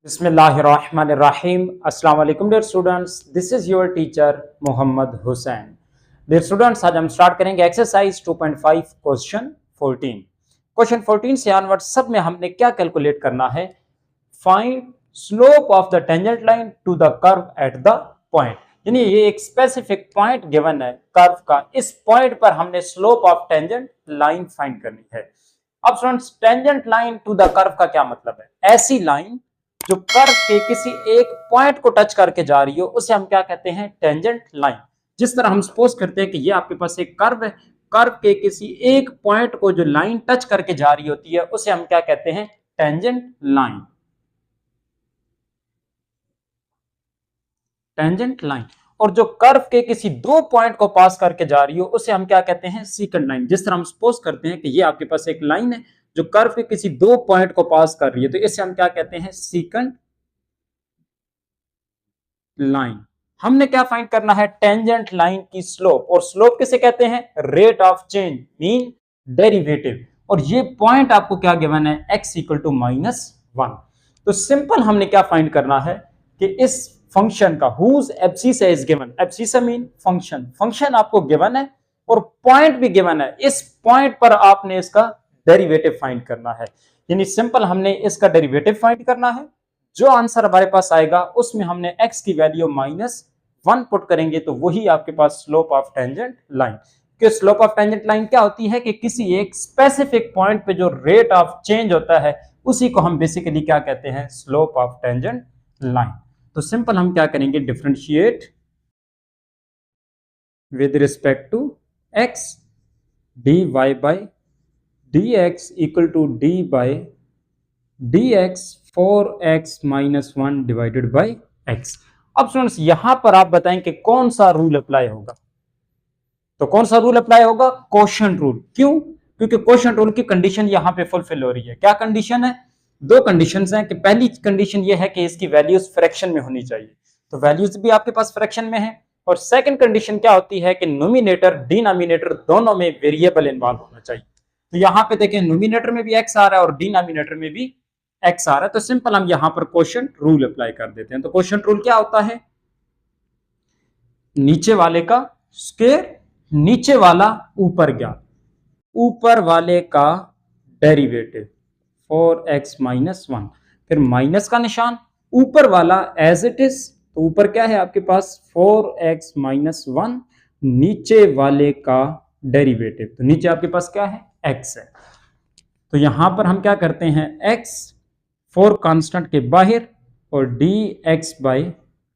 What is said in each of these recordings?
Bismillahirrahmanirrahim. Assalamu alaikum dear students. This is your teacher Muhammad Hussain. Dear students, आज हम start करेंगे exercise 2.5 question 14. Question 14 से onward सब में हमने क्या कैलकुलेट करना है? Find slope of the tangent line to the curve at the point. यानी ये एक स्पेसिफिक पॉइंट गिवन है कर्व का, इस पॉइंट पर हमने slope of tangent line find करनी है. अब students, tangent line to the curve का क्या मतलब है? ऐसी लाइन जो कर्व के किसी एक पॉइंट को टच करके जा रही हो उसे हम क्या कहते हैं? Tangent line. जिस तरह हम सपोज करते हैं कि ये आपके पास एक कर्व है, कर्व के किसी एक पॉइंट को जो लाइन टच करके जा रही होती है उसे हम क्या कहते हैं? Tangent line. Tangent line. और जो कर्व के किसी दो पॉइंट को पास करके जा रही हो उसे हम क्या कहते हैं? Secant line. जिस तरह हम सपोज करते हैं कि ये आपके पास एक लाइन है जो कर्व के किसी दो पॉइंट को पास कर रही है, तो इसे हम क्या कहते हैं? Secant line. हमने क्या फाइंड करना है? टेंजेंट लाइन की स्लोप. और स्लोप किसे कहते हैं? Rate of change, mean derivative. और ये पॉइंट आपको क्या गिवन है? x equal to -1. तो सिंपल हमने क्या फाइंड करना है कि इस फंक्शन का whose abscissa is given. Abscissa mean function. Function आपको गिवन है और पॉइंट भी गिवन है. इस पॉइंट पर आपने इसका डेरिवेटिव फाइंड करना है. यानी सिंपल हमने इसका डेरिवेटिव फाइंड करना है. जो आंसर हमारे पास आएगा उसमें हमने x की वैल्यू -1 पुट करेंगे, तो वही आपके पास स्लोप ऑफ टेंजेंट लाइन. कि स्लोप ऑफ टेंजेंट लाइन क्या होती है? कि किसी एक स्पेसिफिक पॉइंट पे जो रेट ऑफ चेंज होता है उसी को हम बेसिकली क्या कहते हैं? Slope of tangent line. तो सिंपल हम क्या करेंगे? Differentiate with respect to x dy by dx equal to d by dx 4x - 1 divided by x. अब स्टूडेंट्स यहां पर आप बताएं कि कौन सा रूल अप्लाई होगा? तो कौन सा रूल अप्लाई होगा? Quotient rule. क्यों? क्योंकि कोशेंट रूल की कंडीशन यहां पे फुलफिल हो रही है. क्या कंडीशन है? दो कंडीशंस हैं. कि पहली कंडीशन ये है कि इसकी वैल्यूज फ्रैक्शन में होनी चाहिए, तो वैल्यूज भी आपके पास फ्रैक्शन में है. और सेकंड कंडीशन क्या होती है? कि नोमिनेटर डिनोमिनेटर दोनों में वेरिएबल इन्वॉल्व होना चाहिए. तो यहां पे देखें, नोमिनेटर में भी x आ रहा है और डिनोमिनेटर में भी x आ रहा है. तो सिंपल हम यहां पर कोशेंट रूल अप्लाई कर देते हैं. तो कोशेंट रूल क्या होता है? नीचे वाले का स्क्वायर, नीचे वाला ऊपर गया, ऊपर वाले का डेरिवेटिव 4x - 1, फिर माइनस का निशान, ऊपर वाला एज इट इज. तो ऊपर क्या है आपके पास? 4x - 1, नीचे वाले का डेरिवेटिव. तो नीचे आपके पास क्या है? x है. तो यहां पर हम क्या करते हैं? x 4 कांस्टेंट के बाहर और dx बाई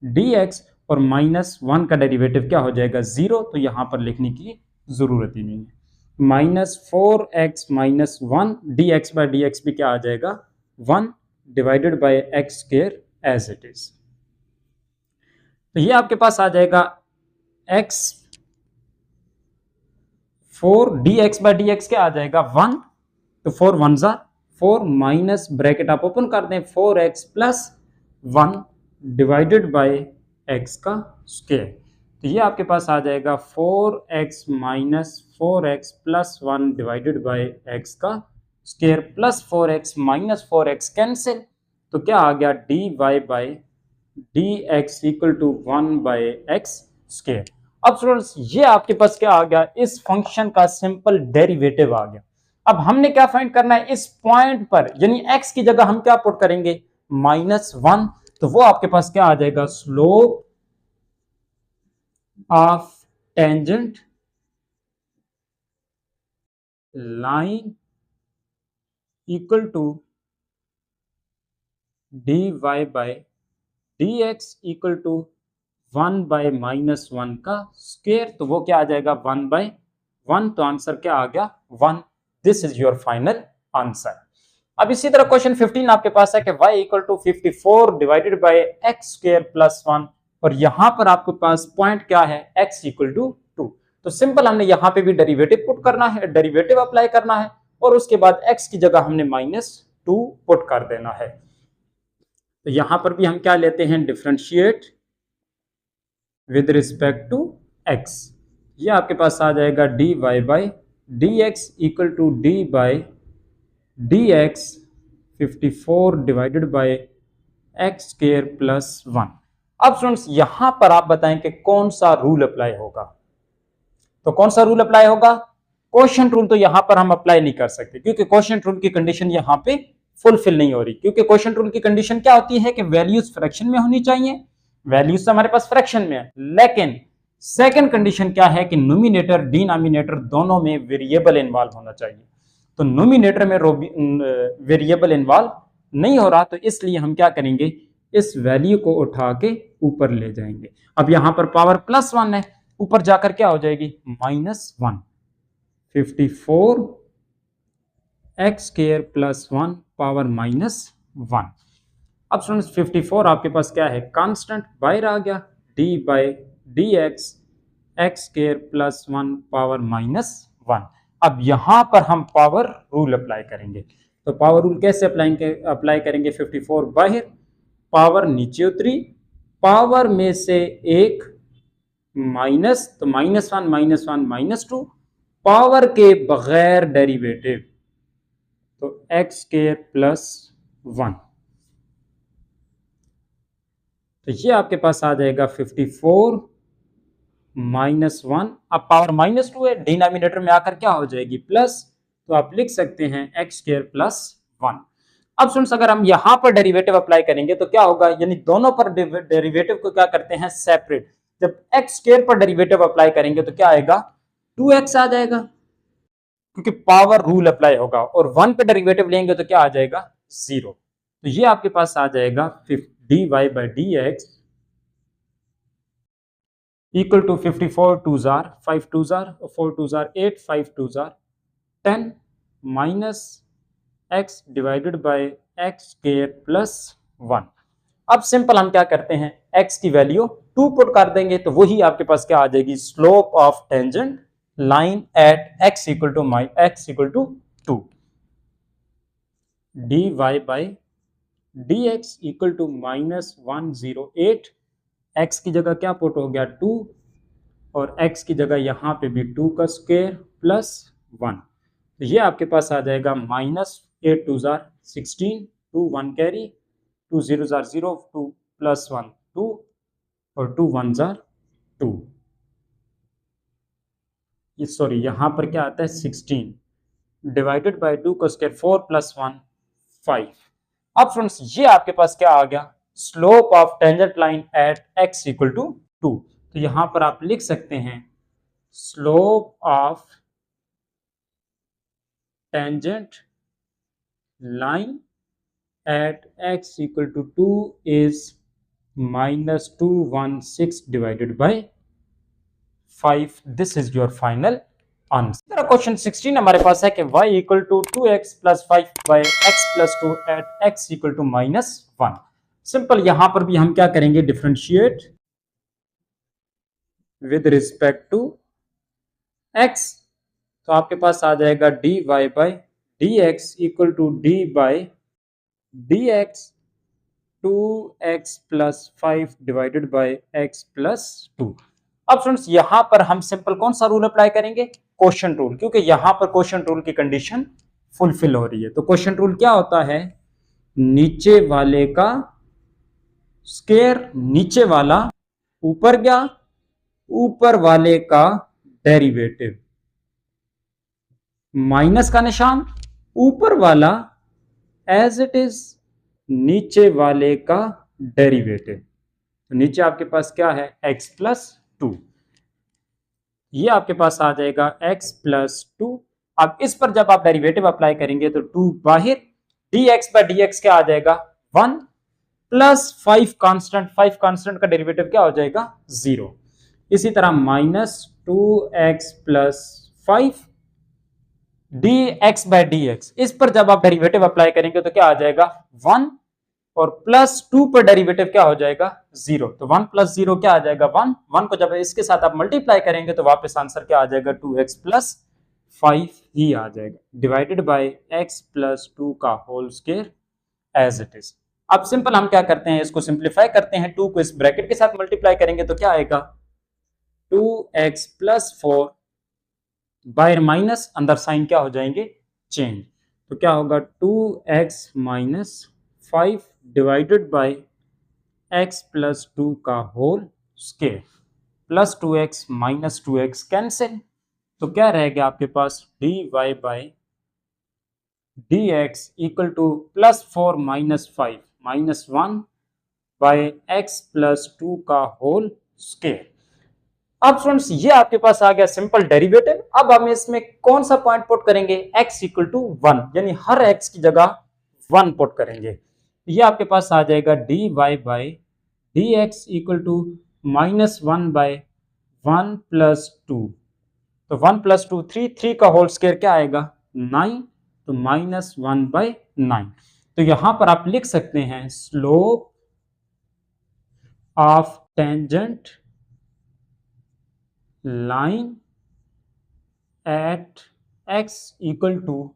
dx और -1 का डेरिवेटिव क्या हो जाएगा? 0. तो यहां पर लिखने की जरूरत ही नहीं है. -4x - 1 dx बाई dx भी क्या आ जाएगा? 1 divided by x square as it is. तो ये आपके पास आ जाएगा x 4 dx बाई dx क्या आ जाएगा? 1. तो 4 1 ज़ा 4 माइनस ब्रैकेट आप ओपन कर दें 4x plus 1 divided by x का स्क्वायर. तो ये आपके पास आ जाएगा 4x minus 4x plus 1 divided by x का square plus 4x minus 4x cancel. तो क्या आ गया? dy by dx equal to 1 by x square. अब स्टूडेंट्स ये आपके पास क्या आ गया? इस फंक्शन का सिंपल डेरिवेटिव आ गया. अब हमने क्या फाइंड करना है? इस पॉइंट पर, यानी x की जगह हम क्या पुट करेंगे? -1. तो वो आपके पास क्या आ जाएगा? Slope of tangent line equal to dy by dx equal to 1 by -1 का स्क्वायर. तो वो क्या आ जाएगा? 1 बाई 1. तो आंसर क्या आ गया? 1. This is your final answer. अब इसी तरह क्वेश्चन 15 आपके पास है कि y equal to 54 divided by x square plus 1. और यहां पर आपके पास पॉइंट क्या है? x equal to 2. तो सिंपल हमने यहां पे भी डेरिवेटिव पुट करना है, डेरिवेटिव अप्लाई करना है और उसके बाद x की जगह हमने -2 पुट कर देना है. तो यहां पर भी हम क्या लेते हैं? Differentiate with respect to x. ये आपके पास आ जाएगा dy by dx equal to d by dx 54 divided by x square plus 1। अब स्टूडेंट्स यहां पर आप बताएं कि कौन सा रूल अप्लाई होगा। तो कौन सा रूल अप्लाई होगा? क्वोशिएंट रूल तो यहां पर हम अप्लाई नहीं कर सकते क्योंकि क्वोशिएंट रूल की कंडीशन यहां पे फुलफिल नहीं हो रही, क्योंकि क्वोशिएंट रूल की कंडीशन क्या होती है कि वैल्यूज फ्रैक्शन में होनी चाहिए। वैल्यूज तो हमारे पास फ्रैक्शन में है, लेकिन सेकंड कंडीशन क्या है कि नोमिनेटर डिनोमिनेटर दोनों में वेरिएबल इन्वॉल्व होना चाहिए। तो नोमिनेटर में वेरिएबल इन्वॉल्व नहीं हो रहा, तो इसलिए हम क्या करेंगे, इस वैल्यू को उठा के ऊपर ले जाएंगे। अब यहां पर पावर +1 है, ऊपर जाकर क्या हो जाएगी, -1। 54 एक्स स्क्वायर प्लस 1 पावर -1। अब स्टूडेंट्स 54 आपके पास क्या है, कांस्टेंट, बाहर आ गया, d by d x x square plus 1 power -1। अब यहां पर हम पावर रूल अप्लाई करेंगे। तो पावर रूल कैसे अप्लाई करेंगे? 54 बाहर, पावर नीचे उतरी, पावर में से एक माइनस, तो -1 -1 -2, पावर के बगैर डेरिवेटिव, तो एक्स स्क्वायर प्लस 1। तो ये आपके पास आ जाएगा 54 -1। अब पावर -2 है, डिनोमिनेटर में आकर क्या हो जाएगी, प्लस, तो आप लिख सकते हैं एक्स स्क्वायर प्लस 1। अब सुन, अगर हम यहां पर डेरिवेटिव अप्लाई करेंगे तो क्या होगा, यानी दोनों पर डेरिवेटिव को क्या करते हैं, सेपरेट। जब एक्स स्क्वायर पर डेरिवेटिव अप्लाई करेंगे तो क्या आएगा, 2x आ जाएगा, क्योंकि पावर रूल अप्लाई होगा, और 1 पे डेरिवेटिव लेंगे तो क्या आ जाएगा, 0। तो ये आपके पास आ जाएगा dy by d x equal to 54 2 जार 5 2 जार 4 2 जार 8 5 2 जार 10 minus x divided by x square plus 1। अब सिंपल हम क्या करते हैं, x की वैल्यू 2 पुट कर देंगे, तो वही आपके पास क्या आ जाएगी, slope of tangent line at x equal to 2, dy by dx equal to -108। x की जगह क्या पुट हो गया, 2, और x की जगह यहां पे भी 2 का स्क्वायर प्लस 1। तो ये आपके पास आ जाएगा -8 2 जार 16, 2 1 कैरी, 2 0 जार 0, 2 प्लस 1 2, और 2 1 जार 2। ये सॉरी, यहां पर क्या आता है, 16 डिवाइडेड बाय 2 का स्क्वायर 4 प्लस 1 5। अब फ्रेंड्स ये आपके पास क्या आ गया, slope of tangent line at x equal to 2। तो यहां पर आप लिख सकते हैं slope of tangent line at x equal to 2 is -216 divided by 5। This is your final answer. Question 16 हमारे पास है कि y equal to 2x plus 5 by x plus 2 at x equal to -1। Simple, यहां पर भी हम क्या करेंगे, differentiate with respect to x। तो आपके पास आ जाएगा dy by dx equal to d by dx 2x plus 5 divided by x plus 2। अब फ्रेंड्स यहां पर हम सिंपल कौन सा रूल अप्लाई करेंगे, क्वोशिएंट रूल, क्योंकि यहां पर क्वोशिएंट रूल की कंडीशन फुलफिल हो रही है। तो क्वोशिएंट रूल क्या होता है, नीचे वाले का स्क्वायर, नीचे वाला ऊपर गया, ऊपर वाले का डेरिवेटिव, माइनस का निशान, ऊपर वाला एज इट इज, नीचे वाले का डेरिवेटिव। तो नीचे आपके पास क्या है, x प्लस 2, ये आपके पास आ जाएगा x प्लस 2। अब इस पर जब आप डेरिवेटिव अप्लाई करेंगे तो 2 बाहर, dx बाई dx क्या आ जाएगा, 1 प्लस 5 कांस्टेंट, 5 कांस्टेंट का डेरिवेटिव क्या हो जाएगा, 0। इसी तरह -2x plus 5 dx by dx, इस पर जब आप डेरिवेटिव अप्लाई करेंगे तो क्या आ जाएगा, 1, और प्लस 2 पर डेरिवेटिव क्या हो जाएगा, 0। तो 1 प्लस 0 क्या आ जाएगा, 1। 1 को जब इसके साथ आप मल्टीप्लाई करेंगे तो वापस आंसर क्या आ जाएगा, 2x प्लस 5 ही आ जाएगा, डिवाइडेड बाय x प्लस 2 का whole square as it is. अब सिंपल हम क्या करते हैं, इसको सिंप्लीफाई करते हैं, 2 को इस ब्रैकेट के साथ मल्टीप्लाई करेंगे तो क्या आएगा, 2x प्लस 4 बाहर माइनस, अंदर साइन क्या हो जाएंगे, चेंज। तो क्या होगा, 2x minus 5 divided by x plus 2 का whole square plus 2x minus 2x cancel, तो क्या रहेगा आपके पास dy by dx equal to plus 4 minus 5 minus 1 by x plus 2 का होल स्क्वायर। अब स्टूडेंट्स ये आपके पास आ गया सिंपल डेरिवेटिव। अब हम इसमें कौन सा पॉइंट पुट करेंगे, x इक्वल टू 1, यानी हर x की जगह 1 पुट करेंगे। ये आपके पास आ जाएगा dy by dx equal to minus 1 by 1 plus 2, तो 1 प्लस 2 3 का होल स्क्वायर क्या आएगा 9, तो माइनस 1 बाय 9। तो यहां पर आप लिख सकते हैं slope of tangent line at x equal to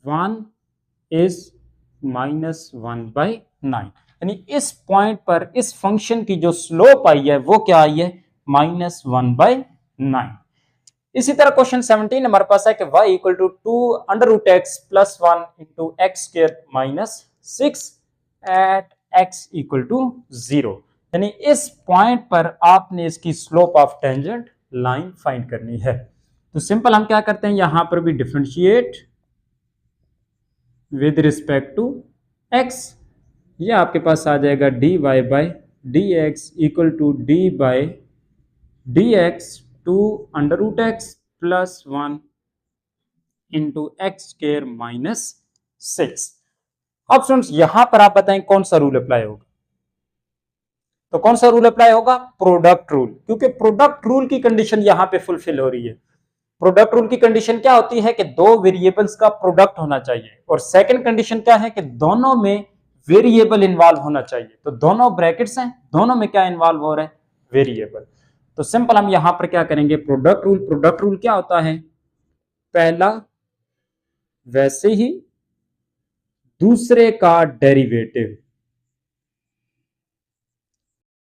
1 is minus 1 by 9, यानी इस पॉइंट पर इस फंक्शन की जो स्लोप आई है वो क्या आई है माइनस 1 बाय 9। इसी तरह क्वेश्चन 17 हमारे पास है कि y equal to 2 under root x plus 1 into x square minus 6 at x equal to 0, यानी इस पॉइंट पर आपने इसकी slope of tangent line find करनी है। तो सिंपल हम क्या करते हैं, यहां पर भी differentiate with respect to x, ये आपके पास आ जाएगा dy by dx equal to d by dx 2 under root x plus 1 into x square minus 6। अब स्टूडेंट्स यहां पर आप बताएं कौन सा रूल अप्लाई होगा, तो कौन सा रूल अप्लाई होगा, प्रोडक्ट रूल, क्योंकि प्रोडक्ट रूल की कंडीशन यहां पे फुलफिल हो रही है। प्रोडक्ट रूल की कंडीशन क्या होती है कि दो वेरिएबल्स का प्रोडक्ट होना चाहिए, और सेकंड कंडीशन क्या है कि दोनों में वेरिएबल इन्वॉल्व होना चाहिए। तो दोनों ब्रैकेट्स हैं, दोनों में क्या इन्वॉल्व हो रहा है, वेरिएबल। तो सिंपल हम यहां पर क्या करेंगे, प्रोडक्ट रूल। प्रोडक्ट रूल क्या होता है, पहला वैसे ही दूसरे का डेरिवेटिव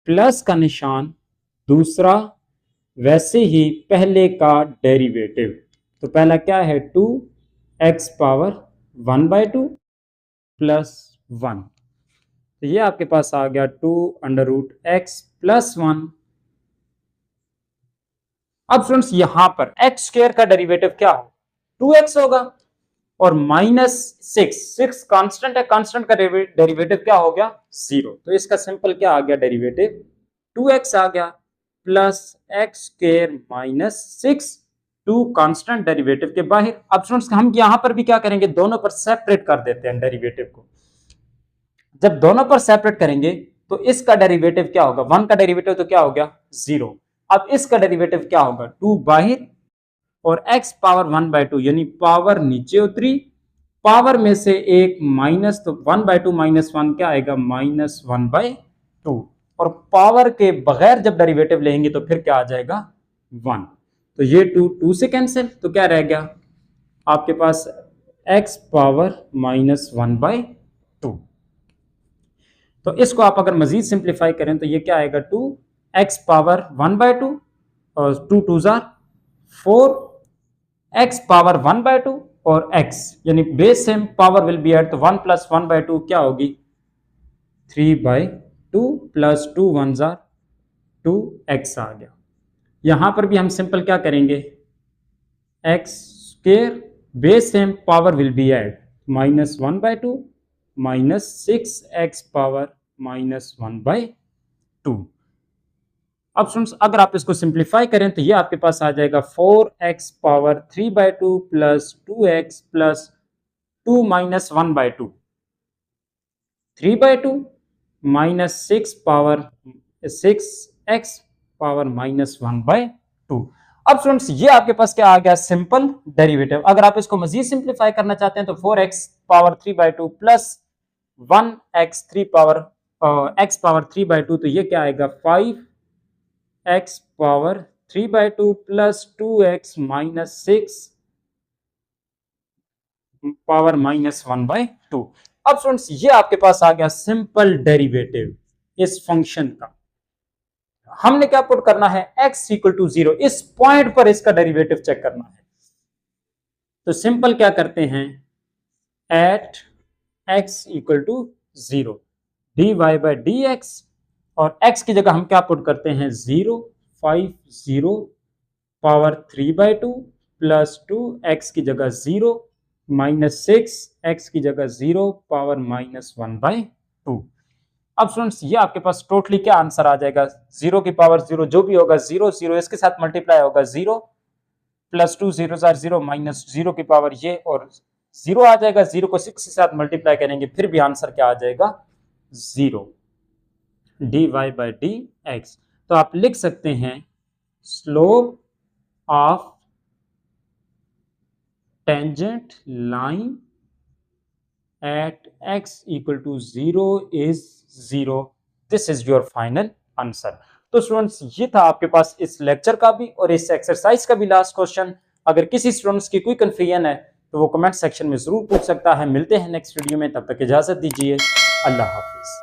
प्लस का निशान, दूसरा वैसे ही पहले का डेरिवेटिव। तो पहला क्या है 2x पावर 1 बाय 2 प्लस 1, तो ये आपके पास आ गया 2 अंडर रूट एक्स प्लस 1। अब फ्रेंड्स यहां पर एक्स स्क्वायर का डेरिवेटिव क्या हो 2x होगा, और माइनस 6 कांस्टेंट है, कांस्टेंट का डेरिवेटिव क्या हो गया 0, तो इसका सिंपल क्या आ गया डेरिवेटिव 2x आ गया plus x square minus 6, 2 constant derivative के बाहर। अब स्टूडेंट्स हम यहां पर भी क्या करेंगे, दोनों पर सेपरेट कर देते हैं डेरिवेटिव को। जब दोनों पर सेपरेट करेंगे तो इसका डेरिवेटिव क्या होगा, 1 का डेरिवेटिव तो क्या हो गया 0, अब इसका डेरिवेटिव क्या होगा 2 बाहर और x पावर 1 बाय 2, यानी पावर नीचे उतरी, पावर में से एक माइनस, तो 1 बाय 2 माइनस 1 क्या आएगा माइनस 1 बाय 2, और पावर के बगैर जब डेरिवेटिव लेंगे तो फिर क्या आ जाएगा 1, तो ये 2 से कैंसिल, तो क्या रह गया आपके पास x पावर माइनस 1 बाय 2। तो इसको आप अगर मजीद सिंप्लीफाई करें तो ये क्या आएगा 2x पावर 1 बाय 2 और 2 2 जार 4, x पावर 1 बाय 2 और x, यानी base same power will be added, तो 1 प्लस 1 बाय 2 क्या होगी 3 बाय 2 प्लस 2 1 जार 2x आ गया। यहां पर भी हम सिंपल क्या करेंगे, x square base same power will be added minus 1 by 2 minus 6x power minus 1 by 2। अब स्टूडेंट्स अगर आप इसको सिंप्लीफाई करें तो ये आपके पास आ जाएगा 4x power 3 by 2 plus 2x plus 2 minus 1 by 2, 3 by 2 minus 6x power minus 1 by 2। अब स्टूडेंट्स ये आपके पास क्या आ गया सिंपल डेरिवेटिव। अगर आप इसको मजीद सिंप्लीफाई करना चाहते हैं तो 4x power 3 by 2 plus 1x 3 power x power 3 by 2, तो ये क्या आएगा 5x power 3 by 2 plus 2x minus 6 power minus 1 by 2। अब स्टूडेंट्स ये आपके पास आ गया सिंपल डेरिवेटिव इस फंक्शन का। हमने क्या पुट करना है x इक्वल टू 0, इस पॉइंट पर इसका डेरिवेटिव चेक करना है। तो सिंपल क्या करते हैं, at x equal to 0 dy by d x, और x की जगह हम क्या पुट करते हैं 0 5 0 पावर 3/2 प्लस 2 x की जगह 0 माइनस 6 x की जगह 0 पावर माइनस 1/2। अब स्टूडेंट्स ये आपके पास टोटली क्या आंसर आ जाएगा, 0 की पावर 0 जो भी होगा 0 0 इसके साथ मल्टीप्लाई होगा 0 प्लस 2 0 0 माइनस 0 की पावर ये और 0 आ जाएगा, 0 को 6 के साथ मल्टीप्लाई करेंगे फिर भी आंसर क्या आ जाएगा 0 dy बाई डी एक्स। तो आप लिख सकते हैं slope of tangent line at x equal to 0 is 0। This is your final answer. तो स्टूडेंट्स ये था आपके पास इस लेक्चर का भी और इस एक्सरसाइज का भी लास्ट क्वेश्चन। अगर किसी स्टूडेंट्स की कोई कंफ्यूजन है तो वो कमेंट सेक्शन में जरूर पूछ सकता है। मिलते हैं नेक्स्ट वीडियो में, तब तक इजाजत दीजिए, अल्लाह हाफिज।